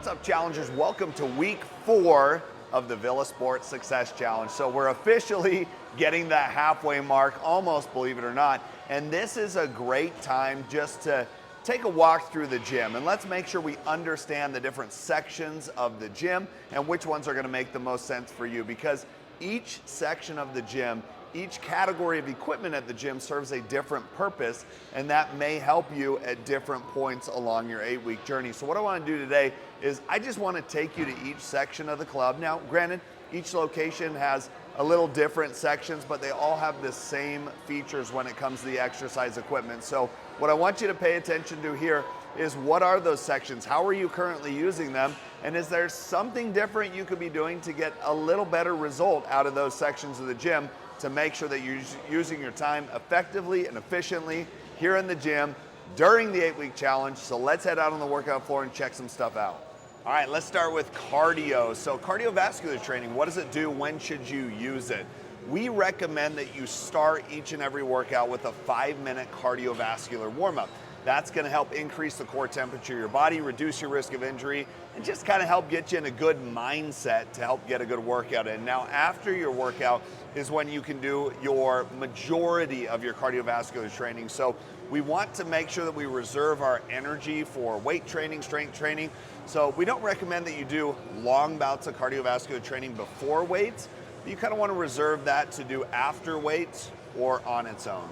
What's up, challengers? Welcome to week 4 of the Villa Sport Success Challenge. So we're officially getting that halfway mark, almost, believe it or not. And this is a great time just to take a walk through the gym, and let's make sure we understand the different sections of the gym and which ones are going to make the most sense for you, because each section of the gym, each category of equipment at the gym serves a different purpose, and that may help you at different points along your 8-week journey. So what I want to do today is I just want to take you to each section of the club. Now, granted, each location has a little different sections, but they all have the same features when it comes to the exercise equipment. So what I want you to pay attention to here is, what are those sections? How are you currently using them? And is there something different you could be doing to get a little better result out of those sections of the gym to make sure that you're using your time effectively and efficiently here in the gym during the 8-week challenge? So let's head out on the workout floor and check some stuff out. All right, let's start with cardio. So cardiovascular training, what does it do? When should you use it? We recommend that you start each and every workout with a 5-minute cardiovascular warm-up. That's gonna help increase the core temperature of your body, reduce your risk of injury, and just kind of help get you in a good mindset to help get a good workout in. Now, after your workout is when you can do your majority of your cardiovascular training. So we want to make sure that we reserve our energy for weight training, strength training. So we don't recommend that you do long bouts of cardiovascular training before weights. You kind of want to reserve that to do after weights or on its own.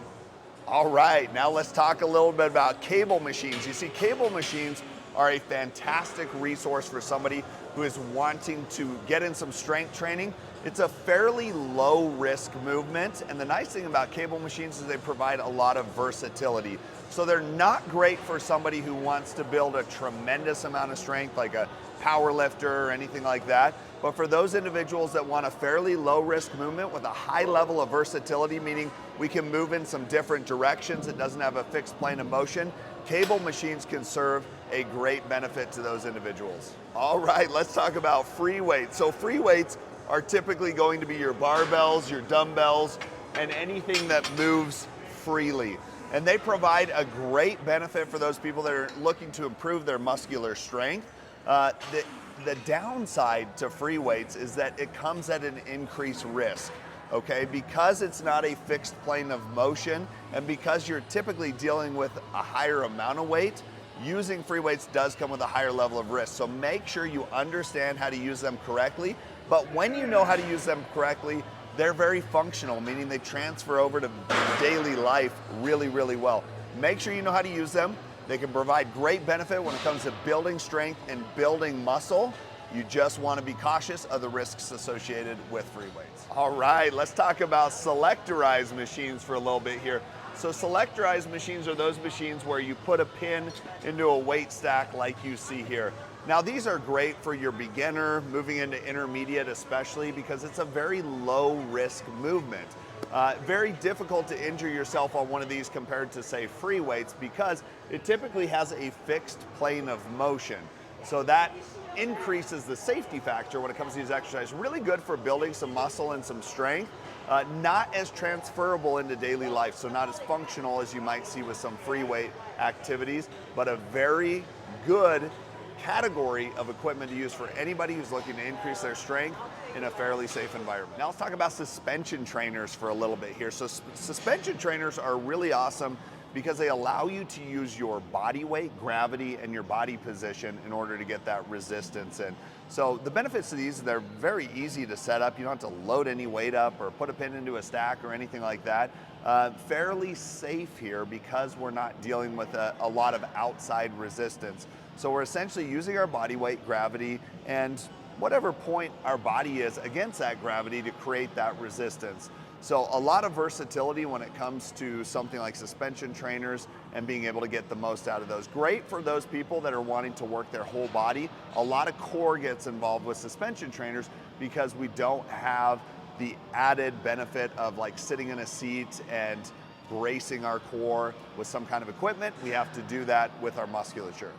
All right, now let's talk a little bit about cable machines. You see, cable machines are a fantastic resource for somebody who is wanting to get in some strength training. It's a fairly low risk movement, and the nice thing about cable machines is they provide a lot of versatility. So they're not great for somebody who wants to build a tremendous amount of strength, like a power lifter or anything like that. But for those individuals that want a fairly low risk movement with a high level of versatility, meaning we can move in some different directions, it doesn't have a fixed plane of motion, cable machines can serve a great benefit to those individuals. All right, let's talk about free weights. So free weights are typically going to be your barbells, your dumbbells, and anything that moves freely. And they provide a great benefit for those people that are looking to improve their muscular strength. The downside to free weights is that it comes at an increased risk, okay? Because it's not a fixed plane of motion, and because you're typically dealing with a higher amount of weight, using free weights does come with a higher level of risk. So make sure you understand how to use them correctly. But when you know how to use them correctly, they're very functional, meaning they transfer over to daily life really, really well. Make sure you know how to use them. They can provide great benefit when it comes to building strength and building muscle. You just want to be cautious of the risks associated with free weights. All right, let's talk about selectorized machines for a little bit here. So selectorized machines are those machines where you put a pin into a weight stack like you see here. Now, these are great for your beginner, moving into intermediate especially, because it's a very low risk movement. Very difficult to injure yourself on one of these compared to, say, free weights, because it typically has a fixed plane of motion. So that increases the safety factor when it comes to these exercises. Really good for building some muscle and some strength. Not as transferable into daily life, so not as functional as you might see with some free weight activities, but a very good category of equipment to use for anybody who's looking to increase their strength in a fairly safe environment. Now let's talk about suspension trainers for a little bit here. So suspension trainers are really awesome because they allow you to use your body weight, gravity, and your body position in order to get that resistance in. So the benefits of these, they're very easy to set up. You don't have to load any weight up or put a pin into a stack or anything like that. Fairly safe here because we're not dealing with a lot of outside resistance. So we're essentially using our body weight, gravity, and whatever point our body is against that gravity to create that resistance. So a lot of versatility when it comes to something like suspension trainers and being able to get the most out of those. Great for those people that are wanting to work their whole body. A lot of core gets involved with suspension trainers because we don't have the added benefit of like sitting in a seat and bracing our core with some kind of equipment. We have to do that with our musculature.